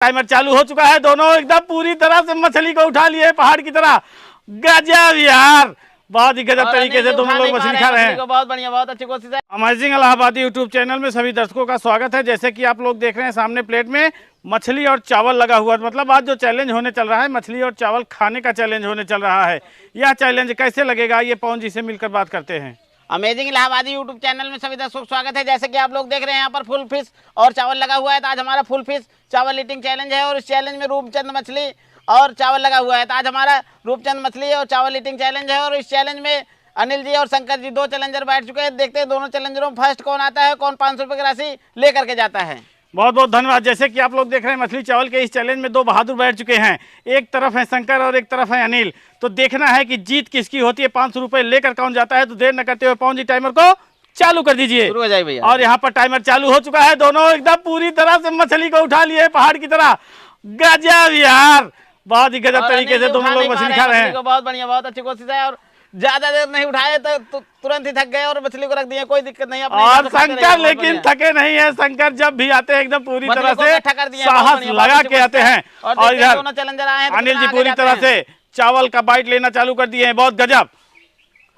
Timer चालू हो चुका है। दोनों एकदम पूरी तरह से मछली को उठा लिए पहाड़ की तरह। गजब यार, बहुत ही गजब तरीके से दोनों लोग मछली खा रहे हैं। बहुत बढ़िया, बहुत अच्छी कोशिश है। अमेजिंग इलाहाबादी यूट्यूब चैनल में सभी दर्शकों का स्वागत है। जैसे कि आप लोग देख रहे हैं सामने प्लेट में मछली और चावल लगा हुआ है। मतलब आज जो चैलेंज होने चल रहा है, मछली और चावल खाने का चैलेंज होने चल रहा है। यह चैलेंज कैसे लगेगा, ये पवन जी से मिलकर बात करते हैं। अमेजिंग इलाहाबादी यूट्यूब चैनल में सभी दर्शकों का स्वागत है। जैसे कि आप लोग देख रहे हैं यहाँ पर फुल फिश और चावल लगा हुआ है। तो आज हमारा फुल फिश चावल ईटिंग चैलेंज है और इस चैलेंज में रूपचंद मछली और चावल लगा हुआ है। तो आज हमारा रूपचंद मछली और चावल ईटिंग चैलेंज है और इस चैलेंज में अनिल जी और शंकर जी दो चैलेंजर बैठ चुके हैं। देखते हैं दोनों चैलेंजरों में फर्स्ट कौन आता है, कौन 500 रुपये की राशि लेकर के जाता है। बहुत बहुत धन्यवाद। जैसे कि आप लोग देख रहे हैं मछली चावल के इस चैलेंज में दो बहादुर बैठ चुके हैं। एक तरफ है शंकर और एक तरफ है अनिल। तो देखना है कि जीत किसकी होती है, 500 रुपये लेकर कौन जाता है। तो देर न करते हुए पवन जी टाइमर को चालू कर दीजिए। शुरू हो जाए भैया। और यहाँ पर टाइमर चालू हो चुका है। दोनों एकदम पूरी तरह से मछली को उठा लिए पहाड़ की तरह। गजब यार, बहुत ही गजब तरीके से दोनों लोग मछली खा रहे हैं। बहुत बढ़िया, बहुत अच्छी कोशिश है। और ज्यादा देर नहीं उठाए तो तुरंत ही थक गए और मछली को रख दिए, कोई दिक्कत नहीं। और शंकर लेकिन थके नहीं है। शंकर जब भी आते हैं एकदम पूरी तरह से साहस लगा के आते हैं। और इधर दोनों चैलेंजर आए हैं, अनिल जी पूरी तरह से चावल का बाइट लेना चालू कर दिए हैं। बहुत गजब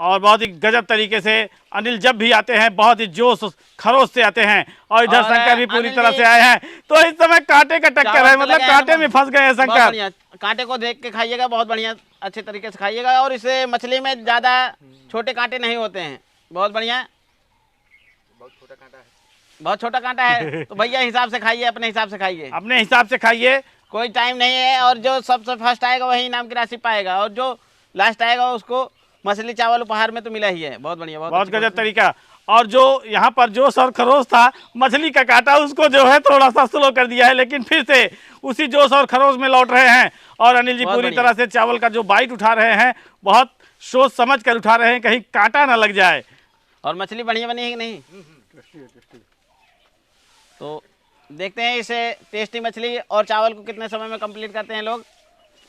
और बहुत ही गजब तरीके से अनिल जब भी आते हैं बहुत ही जोश खरोश से आते हैं। और इधर शंकर भी पूरी तरह से आए हैं। तो इस समय कांटे का टक्कर है, मतलब कांटे में फंस गए हैं शंकर। कांटे को देख के खाइएगा, बहुत बढ़िया अच्छे तरीके से खाइएगा। और इस मछली में ज्यादा छोटे कांटे नहीं होते हैं। बहुत बढ़िया, बहुत छोटा कांटा है। तो भैया हिसाब से खाइए, अपने हिसाब से खाइए, अपने हिसाब से खाइए, कोई टाइम नहीं है। और जो सबसे फर्स्ट आएगा वही इनाम की राशि पाएगा और जो लास्ट आएगा उसको मछली चावल उपहार में तो मिला ही है। बहुत बढ़िया, बहुत गजब तरीका। और जो यहाँ पर जोश और खरोश था, मछली का कांटा उसको जो है थोड़ा सा स्लो कर दिया है, लेकिन फिर से उसी जोश और खरोश में लौट रहे हैं। और अनिल जी पूरी तरह से चावल का जो बाइट उठा रहे हैं, बहुत सोच समझ कर उठा रहे हैं, कहीं कांटा ना लग जाए। और मछली बढ़िया बनी है कि नहीं? तो देखते हैं इसे टेस्टी मछली और चावल को कितने समय में कंप्लीट करते हैं लोग।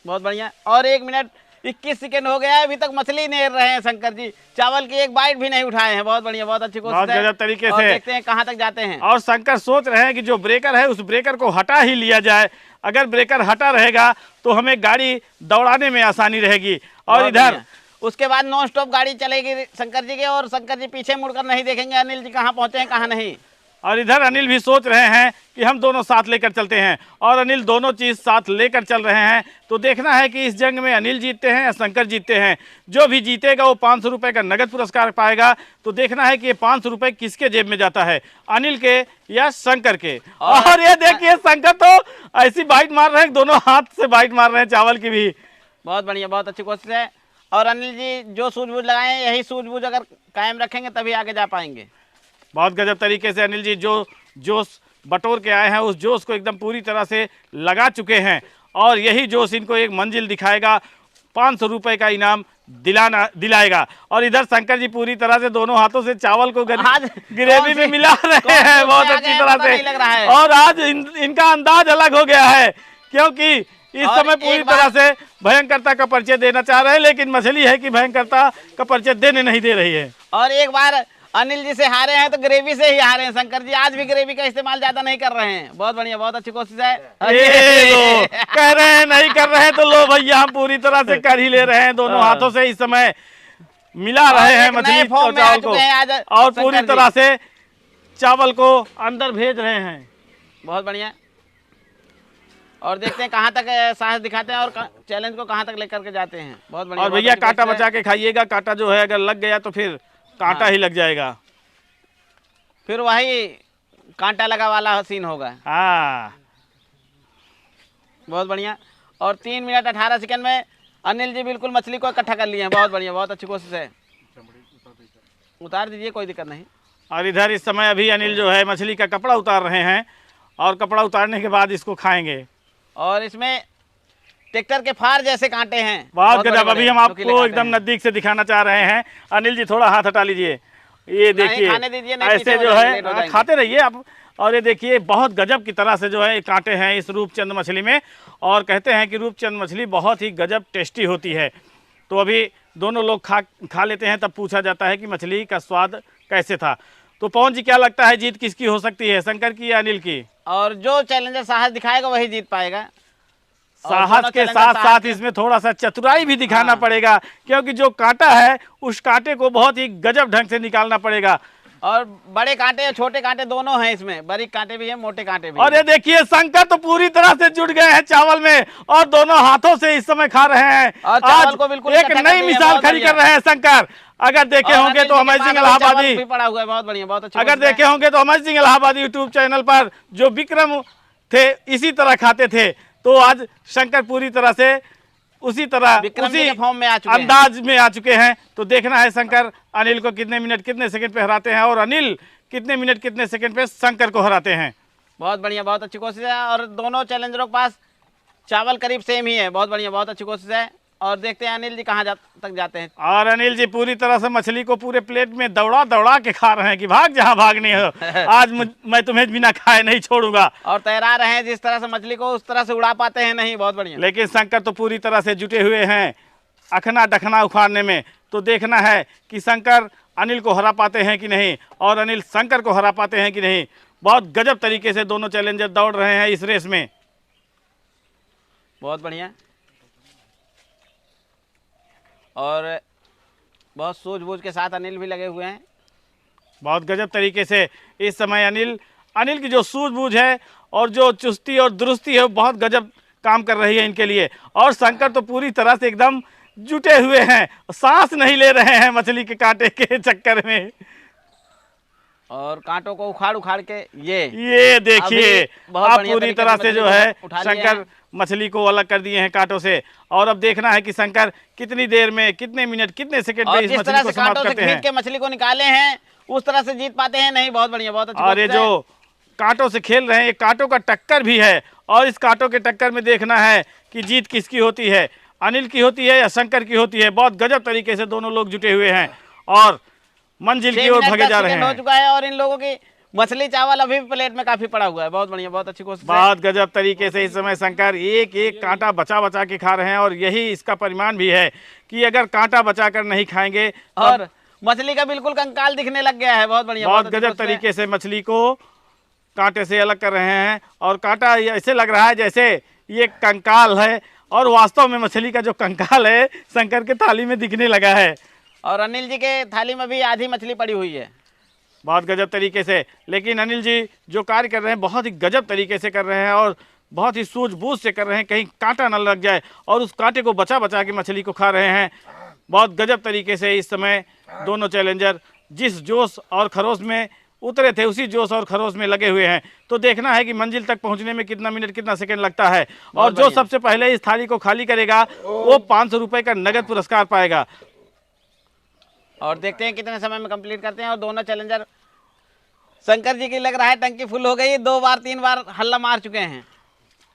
बहुत बढ़िया। और 1 मिनट 21 सेकंड हो गया है, अभी तक मछली नेर रहे हैं शंकर जी, चावल की एक बाइट भी नहीं उठाए हैं। बहुत बढ़िया, बहुत अच्छी कोशिश है। बहुत गजब तरीके से देखते हैं कहां तक जाते हैं। और शंकर सोच रहे हैं कि जो ब्रेकर है उस ब्रेकर को हटा ही लिया जाए। अगर ब्रेकर हटा रहेगा तो हमें गाड़ी दौड़ाने में आसानी रहेगी। और इधर उसके बाद नॉन स्टॉप गाड़ी चलेगी शंकर जी के, और शंकर जी पीछे मुड़कर नहीं देखेंगे अनिल जी कहाँ पहुंचे हैं कहाँ नहीं। और इधर अनिल भी सोच रहे हैं कि हम दोनों साथ लेकर चलते हैं, और अनिल दोनों चीज़ साथ लेकर चल रहे हैं। तो देखना है कि इस जंग में अनिल जीतते हैं या शंकर जीतते हैं। जो भी जीतेगा वो 500 रुपये का नगद पुरस्कार पाएगा। तो देखना है कि ये 500 रुपये किसके जेब में जाता है, अनिल के या शंकर के। और ये देखिए शंकर तो ऐसी बाइट मार रहे हैं, दोनों हाथ से बाइट मार रहे हैं चावल की भी। बहुत बढ़िया, बहुत अच्छी कोशिश है। और अनिल जी जो सूझबूझ लगाए हैं, यही सूझबूझ अगर कायम रखेंगे तभी आगे जा पाएंगे। बहुत गजब तरीके से अनिल जी जो जोश बटोर के आए हैं, उस जोश को एकदम पूरी तरह से लगा चुके हैं। और यही जोश इनको एक मंजिल दिखाएगा, 500 रुपये का इनाम दिलाएगा। और इधर शंकर जी पूरी तरह से दोनों हाथों से चावल को ग्रेवी में मिला रहे हैं बहुत अच्छी तरह से। और आज इनका अंदाज अलग हो गया है, क्योंकि इस समय पूरी तरह से भयंकरता का परिचय देना चाह रहे हैं, लेकिन मछली है कि भयंकरता का परिचय देने नहीं दे रही है। और एक बार अनिल जी से हारे हैं तो ग्रेवी से ही हारे हैं शंकर जी। आज भी ग्रेवी का इस्तेमाल ज्यादा नहीं कर रहे हैं। बहुत बढ़िया, बहुत अच्छी कोशिश है। कह रहे हैं नहीं कर रहे हैं, तो लो भैया हम पूरी तरह से कर ही ले रहे हैं। दोनों हाथों से इस समय मिला रहे हैं मछली और चावल को, और पूरी तरह से चावल को अंदर भेज रहे हैं। बहुत बढ़िया। और देखते हैं कहाँ तक साहस दिखाते हैं और चैलेंज को कहाँ तक लेकर के जाते हैं। बहुत बढ़िया। और भैया कांटा बचा के खाइएगा, कांटा जो है अगर लग गया तो फिर कांटा ही लग जाएगा, फिर वही कांटा लगा वाला सीन होगा। हाँ, बहुत बढ़िया। और 3 मिनट 18 सेकंड में अनिल जी बिल्कुल मछली को इकट्ठा कर लिए हैं। बहुत बढ़िया, बहुत अच्छी कोशिश है। उतार दीजिए, कोई दिक्कत नहीं। और इधर इस समय अभी अनिल जो है मछली का कपड़ा उतार रहे हैं, और कपड़ा उतारने के बाद इसको खाएंगे। और इसमें ट्रैक्टर के फार जैसे कांटे हैं। बहुत गजब। अभी हम आपको एकदम नजदीक से दिखाना चाह रहे हैं। अनिल जी थोड़ा हाथ हटा लीजिए, ये देखिए ऐसे जो है खाते रहिए आप। और ये देखिए बहुत गजब की तरह से जो है कांटे हैं इस रूपचंद मछली में। और कहते हैं कि रूपचंद मछली बहुत ही गजब टेस्टी होती है। तो अभी दोनों लोग खा लेते हैं, तब पूछा जाता है कि मछली का स्वाद कैसे था। तो पवन जी क्या लगता है जीत किसकी हो सकती है, शंकर की या अनिल की? और जो चैलेंजर साहस दिखाएगा वही जीत पाएगा। और साहस दोनों के चैलेंजर साथ साहस साथ के- इसमें थोड़ा सा चतुराई भी दिखाना हाँ। पड़ेगा, क्योंकि जो कांटा है उस कांटे को बहुत ही गजब ढंग से निकालना पड़ेगा। और बड़े कांटे और छोटे कांटे दोनों हैं इसमें, बारीक कांटे भी हैं, मोटे कांटे भी और ये हैं। देखिए शंकर तो पूरी तरह से जुट गए हैं चावल में और दोनों हाथों से इस समय खा रहे हैं। और चावल आज को बिल्कुल एक इकट्ठा कर नई दिए हैं, मिसाल बहुत खड़ी बढ़िया। कर रहे हैं शंकर। अगर देखे और होंगे अनिल तो जी के अमेजिंग पास अभी चावल इलाहाबादी, भी पड़ा हुआ है, बहुत बढ़िया, बहुत अच्छा। अगर देखे होंगे तो अमेजिंग इलाहाबादी यूट्यूब चैनल पर जो विक्रम थे इसी तरह खाते थे, तो आज शंकर पूरी तरह से उसी तरह विक्रम जी उसी के फॉर्म में आ चुके हैं। अंदाज में आ चुके हैं। तो देखना है शंकर अनिल को कितने मिनट कितने सेकंड पे हराते हैं और अनिल कितने मिनट कितने सेकंड पे शंकर को हराते हैं। बहुत बढ़िया, बहुत अच्छी कोशिश है। और दोनों चैलेंजरों के पास चावल करीब सेम ही है। बहुत बढ़िया, बहुत अच्छी कोशिश है। और देखते हैं अनिल जी कहाँ तक जाते हैं। और अनिल जी पूरी तरह से मछली को पूरे प्लेट में दौड़ा दौड़ा के खा रहे हैं कि भाग जहां भागनी हो, आज मैं तुम्हें बिना खाए नहीं छोड़ूंगा। और तैरा रहे हैं, जिस तरह से मछली को उस तरह से उड़ा पाते हैं नहीं। बहुत बढ़िया। लेकिन शंकर तो पूरी तरह से जुटे हुए हैं अखना डखना उखाड़ने में। तो देखना है कि शंकर अनिल को हरा पाते हैं कि नहीं और अनिल शंकर को हरा पाते हैं कि नहीं। बहुत गजब तरीके से दोनों चैलेंजर दौड़ रहे हैं इस रेस में। बहुत बढ़िया। और बहुत सूझबूझ के साथ अनिल भी लगे हुए हैं। बहुत गजब तरीके से इस समय अनिल की जो सूझबूझ है और जो चुस्ती और दुरुस्ती है वो बहुत गजब काम कर रही है इनके लिए। और शंकर तो पूरी तरह से एकदम जुटे हुए हैं, सांस नहीं ले रहे हैं मछली के कांटे के चक्कर में। और कांटों को उखाड़ उखाड़ के ये देखिए बहुत आप बढ़िया पूरी तरीके तरह से से जो मछली है को उठा लिया शंकर है। मछली को अलग कर दिए हैं कांटों से। और अब देखना है कि शंकर कितनी देर में कितने मिनट कितने सेकंड में और इस जिस मछली तरह को से समाप्त कांटों से करते हैं। खींच के मछली को निकाले हैं उस तरह से जीत पाते हैं नहीं। बहुत बढ़िया, बहुत अच्छी और ये कोशिश है। जो कांटों से खेल रहे हैं ये कांटों का टक्कर भी है और इस कांटों के टक्कर में देखना है कि जीत किसकी होती है, अनिल की होती है या शंकर की होती है। बहुत गजब तरीके से दोनों लोग जुटे हुए हैं और मंजिल 6 की ओर मिनट भगे 10 जा रहे सेकंड हो हैं। चुका है और इन लोगों की मछली चावल अभी भी प्लेट में काफी पड़ा हुआ है। बहुत बढ़िया, बहुत अच्छी कोशिश है। बहुत गजब तरीके से इस समय शंकर एक एक कांटा बचा बचा के खा रहे हैं और यही इसका परिमाण भी है कि अगर कांटा बचा कर नहीं खाएंगे तब और मछली का बिल्कुल कंकाल दिखने लग गया है। बहुत बढ़िया, बहुत अच्छी गजब कोशिश है। तरीके से मछली को कांटे से अलग कर रहे हैं और कांटा ऐसे लग रहा है जैसे ये कंकाल है और वास्तव में मछली का जो कंकाल है शंकर के थाली में दिखने लगा है। और अनिल जी के थाली में भी आधी मछली पड़ी हुई है। बहुत गजब तरीके से, लेकिन अनिल जी जो कार्य कर रहे हैं बहुत ही गजब तरीके से कर रहे हैं और बहुत ही सूझबूझ से कर रहे हैं, कहीं कांटा न लग जाए और उस कांटे को बचा बचा के मछली को खा रहे हैं। बहुत गजब तरीके से इस समय दोनों चैलेंजर जिस जोश और खरोश में उतरे थे उसी जोश और खरोश में लगे हुए हैं। तो देखना है कि मंजिल तक पहुंचने में कितना मिनट कितना सेकंड लगता है और जो बढ़िया। सबसे पहले इस थाली को खाली करेगा वो 500 रुपये का नगद पुरस्कार पाएगा। और देखते हैं कितने समय में कंप्लीट करते हैं। और दोनों चैलेंजर शंकर जी की लग रहा है टंकी फुल हो गई, 2 बार 3 बार हल्ला मार चुके हैं।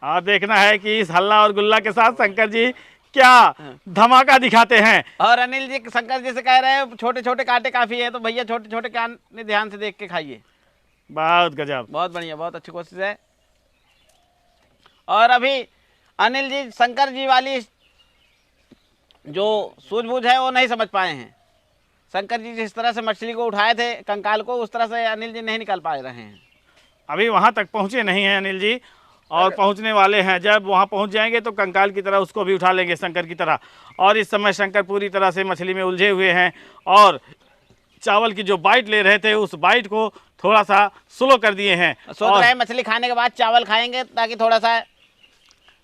और देखना है कि इस हल्ला और गुल्ला के साथ शंकर जी क्या धमाका दिखाते हैं। और अनिल जी शंकर जी से कह रहे हैं छोटे छोटे कांटे काफी है, तो भैया छोटे छोटे कांटे ध्यान से देख के खाइए। बहुत गजब, बहुत बढ़िया, बहुत अच्छी कोशिश है। और अभी अनिल जी शंकर जी वाली जो सूझबूझ है वो नहीं समझ पाए हैं। शंकर जी जिस तरह से मछली को उठाए थे कंकाल को उस तरह से अनिल जी नहीं निकाल पा रहे हैं। अभी वहां तक पहुंचे नहीं हैं अनिल जी और पहुंचने वाले हैं। जब वहां पहुंच जाएंगे तो कंकाल की तरह उसको भी उठा लेंगे शंकर की तरह। और इस समय शंकर पूरी तरह से मछली में उलझे हुए हैं और चावल की जो बाइट ले रहे थे उस बाइट को थोड़ा सा स्लो कर दिए हैं। सोच रहे हैं मछली खाने के बाद चावल खाएंगे ताकि थोड़ा सा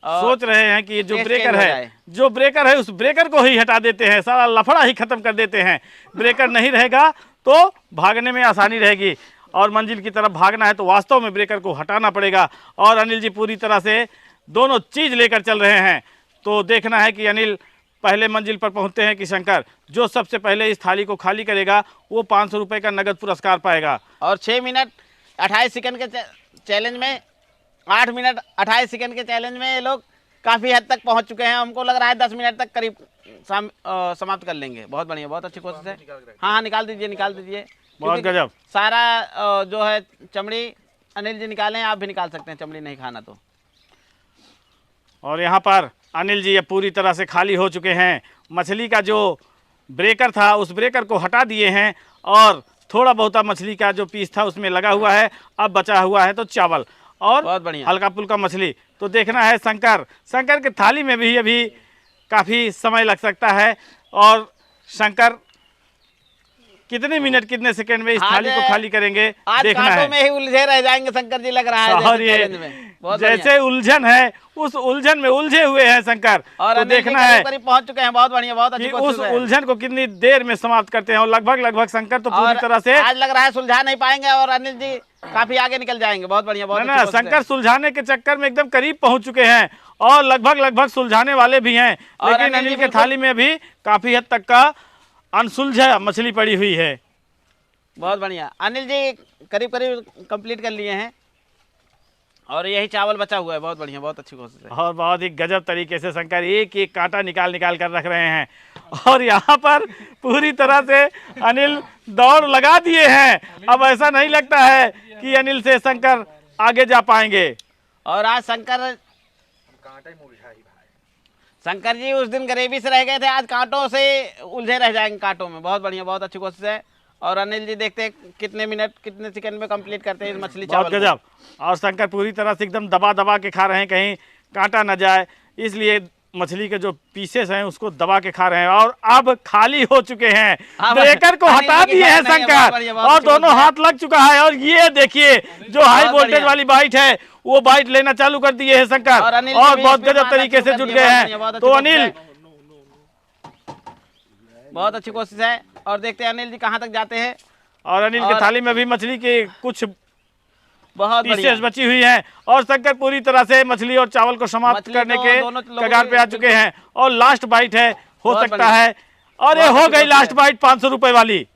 सोच रहे हैं कि ये जो टेस्ट ब्रेकर चेंज हो है जाए। जो ब्रेकर है उस ब्रेकर को ही हटा देते हैं, सारा लफड़ा ही खत्म कर देते हैं। ब्रेकर नहीं रहेगा तो भागने में आसानी रहेगी और मंजिल की तरफ भागना है तो वास्तव में ब्रेकर को हटाना पड़ेगा। और अनिल जी पूरी तरह से दोनों चीज़ लेकर चल रहे हैं। तो देखना है कि अनिल पहले मंजिल पर पहुंचते हैं कि शंकर। जो सबसे पहले इस थाली को खाली करेगा वो 500 रुपये का नगद पुरस्कार पाएगा। और 6 मिनट 28 सेकंड के चैलेंज में 8 मिनट 28 सेकंड के चैलेंज में ये लोग काफ़ी हद तक पहुंच चुके हैं। हमको लग रहा है 10 मिनट तक करीब समाप्त कर लेंगे। बहुत बढ़िया, बहुत अच्छी कोशिश है। हाँ हाँ, निकाल दीजिए निकाल दीजिए। बहुत क्योंकि गजब। सारा जो है चमड़ी अनिल जी निकालें, आप भी निकाल सकते हैं चमड़ी नहीं खाना तो। और यहाँ पर अनिल जी अब पूरी तरह से खाली हो चुके हैं। मछली का जो ब्रेकर था उस ब्रेकर को हटा दिए हैं और थोड़ा बहुत मछली का जो पीस था उसमें लगा हुआ है, अब बचा हुआ है तो चावल और बहुत बढ़िया। हल्का फुल्का मछली। तो देखना है शंकर के थाली में भी अभी काफ़ी समय लग सकता है। और शंकर कितने मिनट कितने सेकंड में इस थाली को खाली करेंगे आज देखना कांटों है। में ही उलझे रह जाएंगे शंकर जी, लग रहा है और जैसे ये चैलेंज में। बहुत जैसे बढ़िया। उलझन है उस उलझन में उलझे हुए हैं शंकर। और तो अनिल जी देखना है करीब करीब पहुंच चुके हैं। बहुत बढ़िया, बहुत अच्छी कि उस कोशिश है। उलझन को कितनी देर में समाप्त करते हैं। और लगभग शंकर तो पूरी और तरह से आज लग रहा है सुलझा नहीं पाएंगे और अनिल जी काफी आगे निकल जाएंगे। बहुत बढ़िया, बहुत ना अच्छी कोशिश है। शंकर सुलझाने के चक्कर में एकदम करीब पहुंच चुके हैं और लगभग सुलझाने वाले भी हैं, और लेकिन अनिल जी अनिल के बिल्कुल- थाली में भी काफी हद तक का अनसुलझा मछली पड़ी हुई है। बहुत बढ़िया। अनिल जी करीब करीब कंप्लीट कर लिए हैं और यही चावल बचा हुआ है। बहुत बढ़िया, बहुत अच्छी कोशिश है। और बहुत ही गजब तरीके से शंकर एक एक कांटा निकाल कर रख रहे हैं। और यहाँ पर पूरी तरह से अनिल दौड़ लगा दिए हैं। अब ऐसा नहीं लगता है कि अनिल से शंकर आगे जा पाएंगे। और आज शंकर जी उस दिन गरीबी से रह गए थे, आज कांटों से उलझे रह जाएंगे कांटों में। बहुत बढ़िया, बहुत अच्छी कोशिश है। और अनिल जी देखते हैं कितने मिनट कितने सेकंड में कंप्लीट करते हैं इस मछली चावल बहुत गजब। और शंकर पूरी तरह से एकदम दबा के खा रहे हैं, कहीं कांटा न जाए, इसलिए मछली के जो पीसेस हैं उसको दबा के खा रहे हैं। और अब खाली हो चुके हैं, हाँ, ब्रेकर को अनिल हटा जी दिए हैं नहीं है, बहुत शंकर बढ़िया, बहुत और अच्छी दोनों बात है। हाथ लग चुका है। और ये देखिए जो हाई बहुत वोल्टेज बढ़िया। वाली बाइट है वो बाइट लेना चालू कर दिए हैं शंकर और अनिल जी और भी बहुत स्पीड गजब मारना तरीके शुरू से कर जुट दिए। गए बहुत हैं। बढ़िया, बहुत तो अच्छी अनिल कोशिश बहुत अच्छी कोशिश है। और देखते हैं अनिल जी कहाँ तक जाते हैं। और अनिल की और- थाली में भी मछली के कुछ बहुत बढ़िया। पीसेस बची हुई हैं। और शंकर पूरी तरह से मछली और चावल को समाप्त मछली करने तो के दोनों लोगों कगार पे आ की चुके हैं। और लास्ट बाइट है, हो बहुत सकता बढ़िया। है। और ये बहुत हो अच्छी गई कोशिश लास्ट है। बाइट 500 रुपए वाली।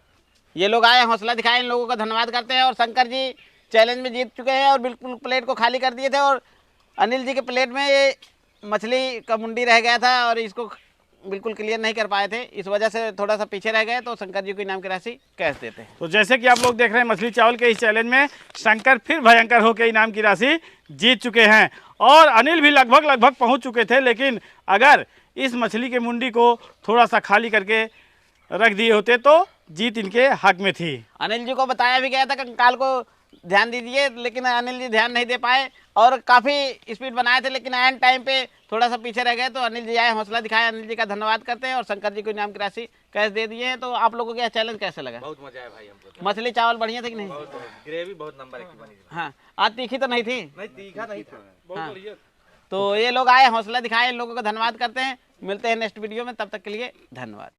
ये लोग आए, हौसला दिखाए, इन लोगों का धन्यवाद करते हैं। और शंकर जी चैलेंज में जीत चुके हैं और बिल्कुल प्लेट को खाली कर दिए थे। और अनिल जी के प्लेट में ये मछली का मुंडी रह गया था और इसको बिल्कुल क्लियर नहीं कर पाए थे, इस वजह से थोड़ा सा पीछे रह गए। तो शंकर जी को इनाम की राशि कैश देते हैं। तो जैसे कि आप लोग देख रहे हैं मछली चावल के इस चैलेंज में शंकर फिर भयंकर होकर इनाम की राशि जीत चुके हैं। और अनिल भी लगभग पहुंच चुके थे, लेकिन अगर इस मछली के मुंडी को थोड़ा सा खाली करके रख दिए होते तो जीत इनके हक में थी। अनिल जी को बताया भी गया था कंकाल को ध्यान दीजिए, लेकिन अनिल जी ध्यान नहीं दे पाए और काफ़ी स्पीड बनाए थे, लेकिन एंड टाइम पे थोड़ा सा पीछे रह गए। तो अनिल जी आए, हौसला दिखाया, अनिल जी का धन्यवाद करते हैं और शंकर जी को इनाम की राशि कैश दे दिए हैं। तो आप लोगों को यह चैलेंज कैसे लगा? बहुत मजा आया भाई हमको। मछली चावल बढ़िया थे कि नहीं? ग्रेवी बहुत नंबर एक की बनी थी। हाँ, आज तीखी तो नहीं थी। नहीं तीखा नहीं था। हाँ। तो ये लोग आए, हौसला दिखाए, इन लोगों का धन्यवाद करते हैं। मिलते हैं नेक्स्ट वीडियो में, तब तक के लिए धन्यवाद।